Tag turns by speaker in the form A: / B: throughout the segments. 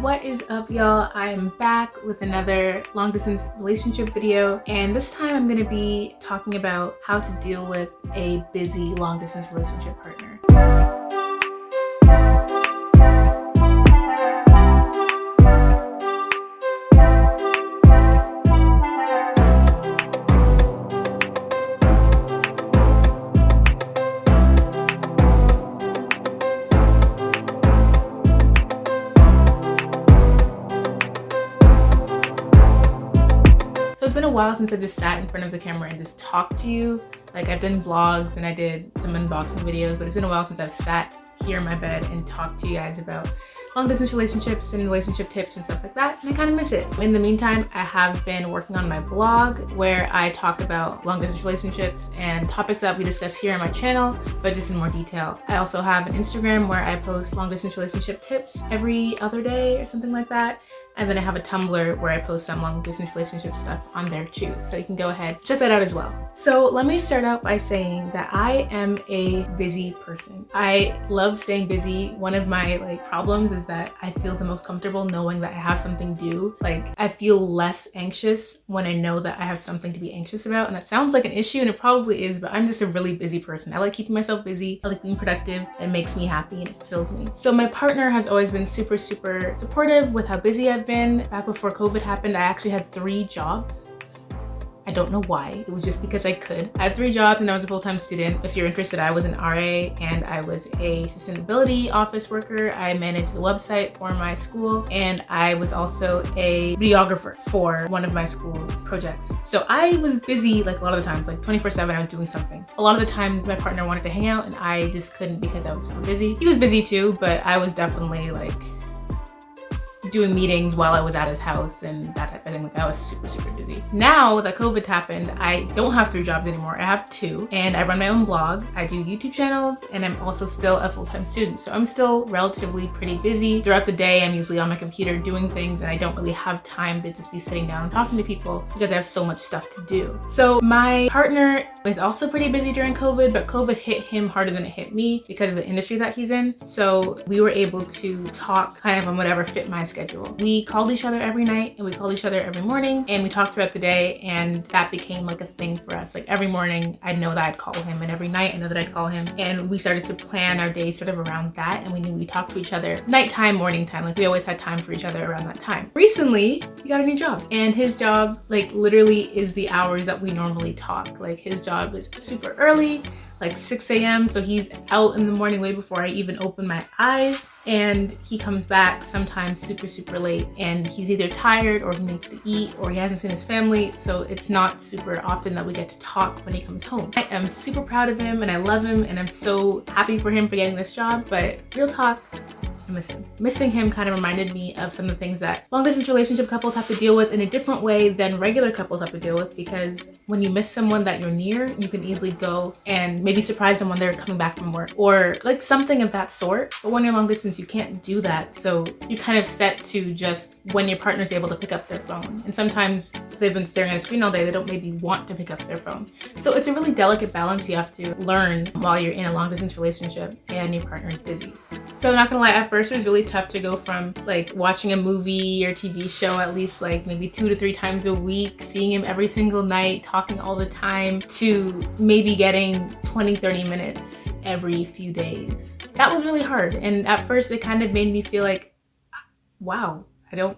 A: What is up, y'all? I am back with another long distance relationship video, and this time I'm going to be talking about how to deal with a busy long distance relationship partner. So it's been a while since I just sat in front of the camera and just talked to you. Like, I've done vlogs and I did some unboxing videos, but it's been a while since I've sat here in my bed and talked to you guys about long distance relationships and relationship tips and stuff like that, and I kind of miss it. In the meantime, I have been working on my blog where I talk about long distance relationships and topics that we discuss here on my channel, but just in more detail. I also have an Instagram where I post long distance relationship tips every other day or something like that. And then I have a Tumblr where I post some long distance relationship stuff on there too. So you can go ahead, check that out as well. So let me start out by saying that I am a busy person. I love staying busy. One of my problems is that I feel the most comfortable knowing that I have something due. I feel less anxious when I know that I have something to be anxious about. And that sounds like an issue, and it probably is, but I'm just a really busy person. I like keeping myself busy. I like being productive. It makes me happy and it fulfills me. So my partner has always been super supportive with how busy I've been. Back before COVID happened, I actually had 3 jobs. I don't know why. It was just because I could. I had 3 jobs and I was a full-time student. If you're interested, I was an RA and I was a sustainability office worker. I managed the website for my school, and I was also a videographer for one of my school's projects. So I was busy a lot of the times, 24/7 I was doing something. A lot of the times my partner wanted to hang out and I just couldn't because I was super busy. He was busy too, but I was definitely doing meetings while I was at his house and that type of thing. I was super busy. Now that COVID happened, I don't have 3 jobs anymore. I have 2, and I run my own blog. I do YouTube channels, and I'm also still a full-time student. So I'm still relatively pretty busy. Throughout the day, I'm usually on my computer doing things, and I don't really have time to just be sitting down and talking to people because I have so much stuff to do. So my partner is also pretty busy during COVID, but COVID hit him harder than it hit me because of the industry that he's in. So we were able to talk kind of on whatever fit my schedule. We called each other every night and we called each other every morning, and we talked throughout the day, and that became a thing for us. Every morning I'd know that I'd call him, and every night I know that I'd call him, and we started to plan our day sort of around that, and we knew we talked to each other nighttime, morning time. We always had time for each other around that time. Recently, he got a new job, and his job literally is the hours that we normally talk. His job is super early, 6 a.m. So he's out in the morning way before I even open my eyes, and he comes back sometimes super late, and he's either tired or he needs to eat or he hasn't seen his family. So it's not super often that we get to talk when he comes home. I am super proud of him and I love him, and I'm so happy for him for getting this job, but real talk, I miss him. Missing him kind of reminded me of some of the things that long distance relationship couples have to deal with in a different way than regular couples have to deal with, because when you miss someone that you're near, you can easily go and maybe surprise them when they're coming back from work or something of that sort. But when you're long distance, you can't do that. So you're kind of set to just when your partner's able to pick up their phone. And sometimes if they've been staring at a screen all day, they don't maybe want to pick up their phone. So it's a really delicate balance you have to learn while you're in a long distance relationship and your partner is busy. So not gonna lie, at first it was really tough to go from watching a movie or TV show at least maybe 2 to 3 times a week, seeing him every single night, talking all the time, to maybe getting 20-30 minutes every few days. That was really hard, and at first it kind of made me feel wow, I don't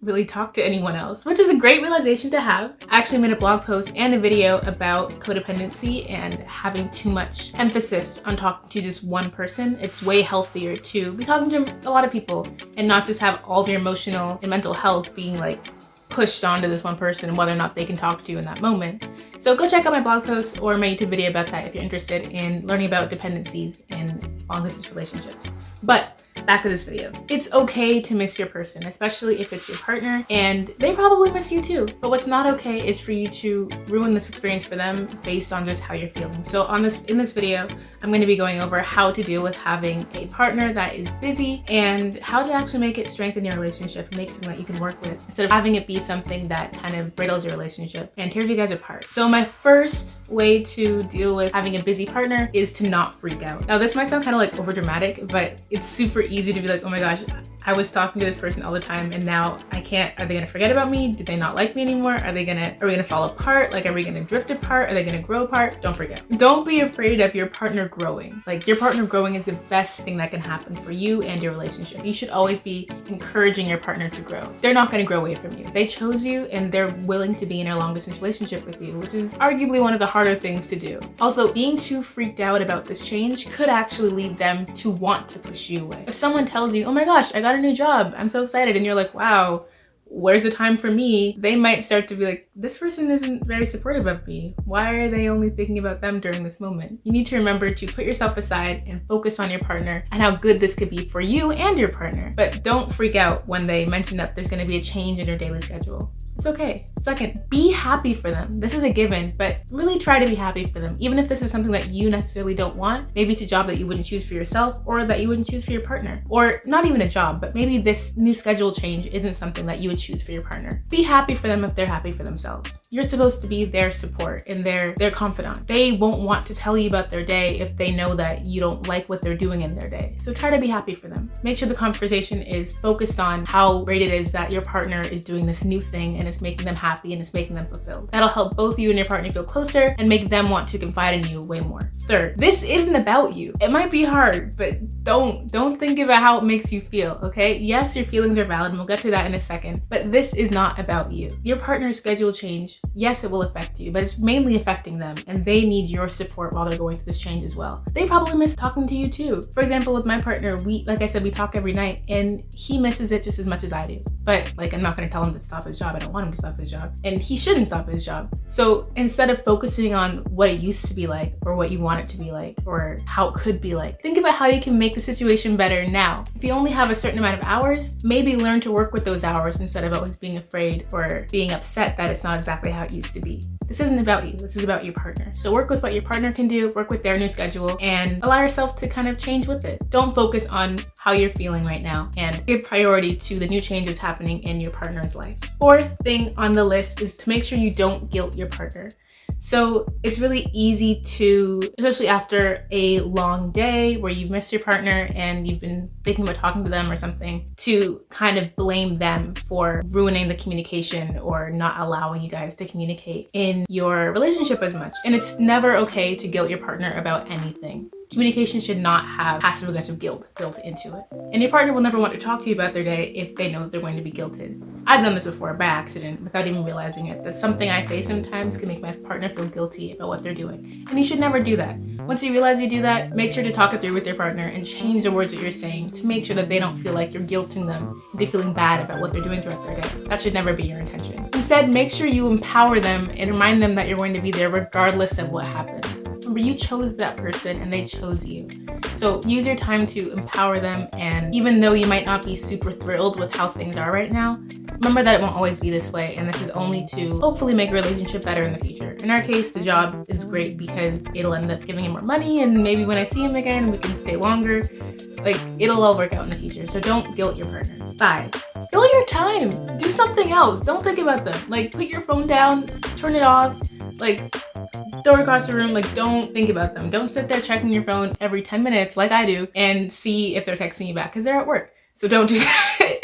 A: really talk to anyone else, which is a great realization to have. I actually made a blog post and a video about codependency and having too much emphasis on talking to just one person. It's way healthier to be talking to a lot of people and not just have all of your emotional and mental health being pushed onto this one person and whether or not they can talk to you in that moment. So go check out my blog post or my YouTube video about that if you're interested in learning about dependencies in long distance relationships. But back to this video. It's okay to miss your person, especially if it's your partner, and they probably miss you too. But what's not okay is for you to ruin this experience for them based on just how you're feeling. So in this video, I'm going to be going over how to deal with having a partner that is busy and how to actually make it strengthen your relationship and make something that you can work with instead of having it be something that kind of brittles your relationship and tears you guys apart. So my first way to deal with having a busy partner is to not freak out. Now this might sound kind of overdramatic, but it's super easy to be oh my gosh, I was talking to this person all the time and now I can't. Are they gonna forget about me? Do they not like me anymore? Are we gonna fall apart? Like, are we gonna drift apart? Are they gonna grow apart? Don't forget. Don't be afraid of your partner growing. Like, your partner growing is the best thing that can happen for you and your relationship. You should always be encouraging your partner to grow. They're not gonna grow away from you. They chose you and they're willing to be in a long distance relationship with you, which is arguably one of the harder things to do. Also, being too freaked out about this change could actually lead them to want to push you away. If someone tells you, oh my gosh, I got a new job, I'm so excited, and you're like, wow, where's the time for me? They might start to be like, this person isn't very supportive of me. Why are they only thinking about them during this moment? You need to remember to put yourself aside and focus on your partner and how good this could be for you and your partner. But don't freak out when they mention that there's going to be a change in your daily schedule. It's okay. Second, be happy for them. This is a given, but really try to be happy for them. Even if this is something that you necessarily don't want, maybe it's a job that you wouldn't choose for yourself or that you wouldn't choose for your partner. Or not even a job, but maybe this new schedule change isn't something that you would choose for your partner. Be happy for them if they're happy for themselves. You're supposed to be their support and their confidant. They won't want to tell you about their day if they know that you don't like what they're doing in their day. So try to be happy for them. Make sure the conversation is focused on how great it is that your partner is doing this new thing and it's making them happy and it's making them fulfilled. That'll help both you and your partner feel closer and make them want to confide in you way more. Third, this isn't about you. It might be hard, but don't think about how it makes you feel, okay? Yes, your feelings are valid and we'll get to that in a second, but this is not about you. Your partner's schedule change, yes, it will affect you, but it's mainly affecting them and they need your support while they're going through this change as well. They probably miss talking to you too. For example, with my partner, like I said, we talk every night and he misses it just as much as I do. But like, I'm not gonna tell him to stop his job. I don't want him to stop his job and he shouldn't stop his job. So instead of focusing on what it used to be like or what you want it to be like or how it could be like, think about how you can make the situation better now. If you only have a certain amount of hours, maybe learn to work with those hours instead of always being afraid or being upset that it's not exactly how it used to be. This isn't about you, this is about your partner. So work with what your partner can do, work with their new schedule, and allow yourself to kind of change with it. Don't focus on how you're feeling right now and give priority to the new changes happening in your partner's life. Fourth thing on the list is to make sure you don't guilt your partner. So it's really easy to, especially after a long day where you miss your partner and you've been thinking about talking to them or something, to kind of blame them for ruining the communication or not allowing you guys to communicate in your relationship as much. And it's never okay to guilt your partner about anything. Communication should not have passive aggressive guilt built into it. And your partner will never want to talk to you about their day if they know that they're going to be guilted. I've done this before by accident without even realizing it. That's something I say sometimes can make my partner feel guilty about what they're doing. And you should never do that. Once you realize you do that, make sure to talk it through with your partner and change the words that you're saying to make sure that they don't feel like you're guilting them into feeling bad about what they're doing throughout their day. That should never be your intention. Instead, make sure you empower them and remind them that you're going to be there regardless of what happens. Remember, you chose that person and they chose you. So use your time to empower them, and even though you might not be super thrilled with how things are right now, remember that it won't always be this way, and this is only to hopefully make a relationship better in the future. In our case, the job is great because it'll end up giving him more money, and maybe when I see him again, we can stay longer. Like, it'll all work out in the future, so don't guilt your partner. 5, fill your time. Do something else. Don't think about them. Like, put your phone down, turn it off, like, throw it across the room. Like, don't think about them. Don't sit there checking your phone every 10 minutes like I do and see if they're texting you back because they're at work. So don't do that.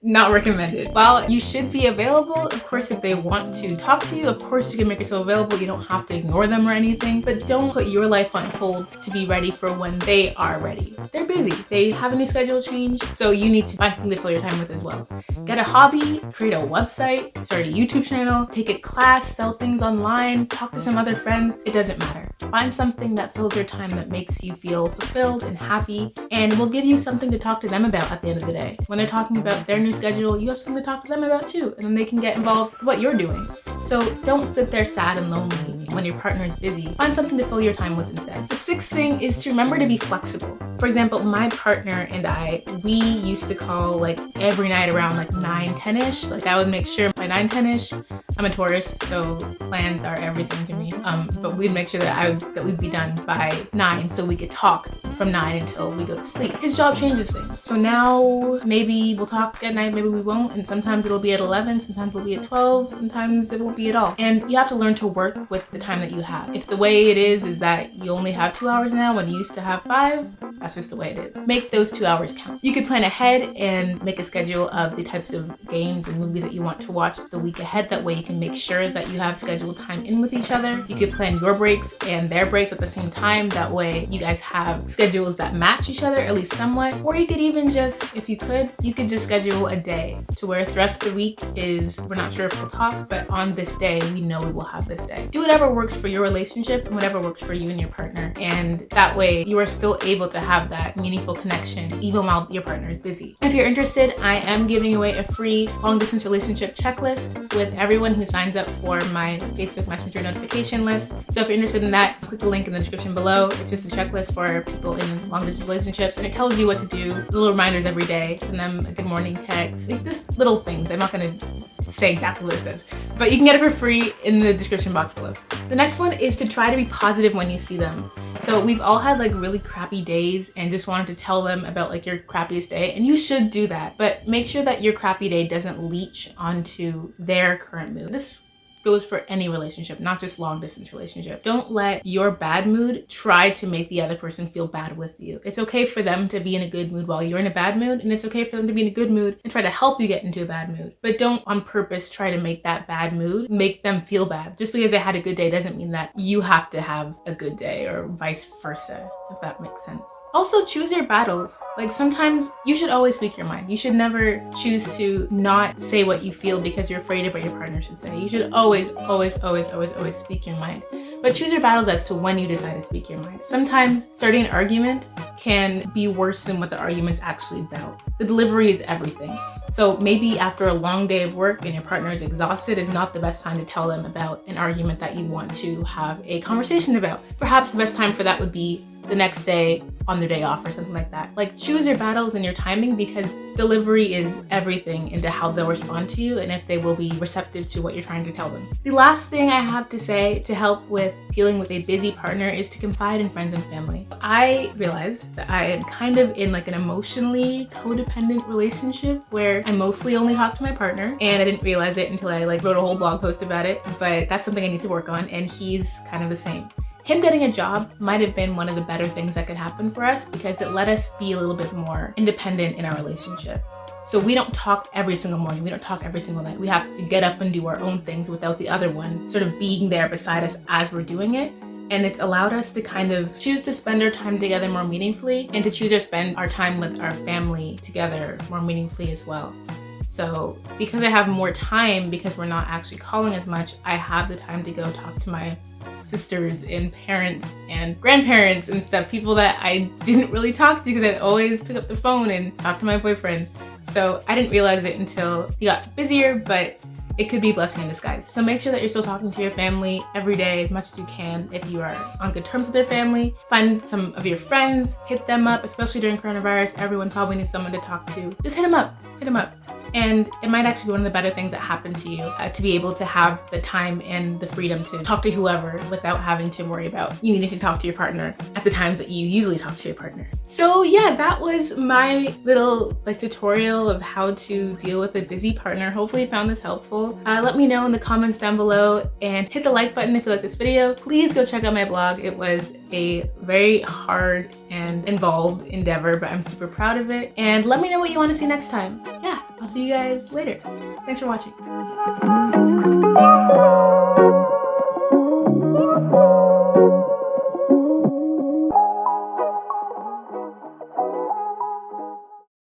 A: Not recommended. While you should be available, of course, if they want to talk to you, of course you can make yourself available. You don't have to ignore them or anything, but don't put your life on hold to be ready for when they are ready. They're busy. They have a new schedule change, so you need to find something to fill your time with as well. Get a hobby, create a website, start a YouTube channel, take a class, sell things online, talk to some other friends. It doesn't matter. Find something that fills your time that makes you feel fulfilled and happy, and will give you something to talk to them about at the end of the day. When they're talking about their new schedule, you have something to talk to them about too, and then they can get involved with what you're doing. So don't sit there sad and lonely when your partner is busy. Find something to fill your time with instead. The 6th thing is to remember to be flexible. For example, my partner and I, we used to call like every night around like 9-10ish. Like, I would make sure by 9-10ish, I'm a Taurus, so plans are everything to me. But we'd make sure that we'd be done by 9 so we could talk from 9 until we go to sleep. His job changes things. So now maybe we'll talk at night, maybe we won't, and sometimes it'll be at 11, sometimes it'll be at 12, sometimes it won't be at all. And you have to learn to work with the time that you have. If the way it is that you only have 2 hours now when you used to have 5, That's just the way it is. Make those 2 hours count. You could plan ahead and make a schedule of the types of games and movies that you want to watch the week ahead. That way you can make sure that you have scheduled time in with each other. You could plan your breaks and their breaks at the same time. That way you guys have schedules that match each other, at least somewhat. Or you could even just, if you could just schedule a day to where the rest of the week is, we're not sure if we'll talk, but on this day, we know we will have this day. Do whatever works for your relationship and whatever works for you and your partner. And that way you are still able to have that meaningful connection even while your partner is busy. If you're interested, I am giving away a free long distance relationship checklist with everyone who signs up for my Facebook Messenger notification list. So if you're interested in that, click the link in the description below. It's just a checklist for people in long distance relationships, and it tells you what to do, little reminders every day, send them a good morning text, like this little things. I'm not gonna say exactly what it says, but you can get it for free in the description box below. The next one is to try to be positive when you see them. So we've all had like really crappy days and just wanted to tell them about like your crappiest day, and you should do that, but make sure that your crappy day doesn't leach onto their current mood. This goes for any relationship, not just long distance relationships. Don't let your bad mood try to make the other person feel bad with you. It's okay for them to be in a good mood while you're in a bad mood, and it's okay for them to be in a good mood and try to help you get into a bad mood. But don't on purpose try to make that bad mood make them feel bad. Just because they had a good day doesn't mean that you have to have a good day, or vice versa, if that makes sense. Also, choose your battles. Like sometimes you should always speak your mind. You should never choose to not say what you feel because you're afraid of what your partner should say. You should always speak your mind. But choose your battles as to when you decide to speak your mind. Sometimes starting an argument can be worse than what the argument's actually about. The delivery is everything. So maybe after a long day of work and your partner is exhausted is not the best time to tell them about an argument that you want to have a conversation about. Perhaps the best time for that would be the next day on their day off or something like that. Like choose your battles and your timing, because delivery is everything into how they'll respond to you and if they will be receptive to what you're trying to tell them. The last thing I have to say to help with dealing with a busy partner is to confide in friends and family. I realized that I am kind of in like an emotionally codependent relationship where I mostly only talk to my partner, and I didn't realize it until I like wrote a whole blog post about it, but that's something I need to work on, and he's kind of the same. Him getting a job might have been one of the better things that could happen for us because it let us be a little bit more independent in our relationship. So we don't talk every single morning. We don't talk every single night. We have to get up and do our own things without the other one sort of being there beside us as we're doing it. And it's allowed us to kind of choose to spend our time together more meaningfully, and to choose to spend our time with our family together more meaningfully as well. So because I have more time, because we're not actually calling as much, I have the time to go talk to my sisters and parents and grandparents and stuff, people that I didn't really talk to because I'd always pick up the phone and talk to my boyfriend. So I didn't realize it until he got busier, but it could be a blessing in disguise. So make sure that you're still talking to your family every day as much as you can. If you are on good terms with their family, find some of your friends, hit them up, especially during coronavirus. Everyone probably needs someone to talk to. Just hit them up. And it might actually be one of the better things that happened to you, to be able to have the time and the freedom to talk to whoever without having to worry about you needing to talk to your partner at the times that you usually talk to your partner. So yeah, that was my little like tutorial of how to deal with a busy partner. Hopefully you found this helpful. Let me know in the comments down below, and hit the like button if you like this video. Please go check out my blog. It was a very hard and involved endeavor, but I'm super proud of it. And let me know what you want to see next time. Yeah, I'll see you guys later. Thanks for watching.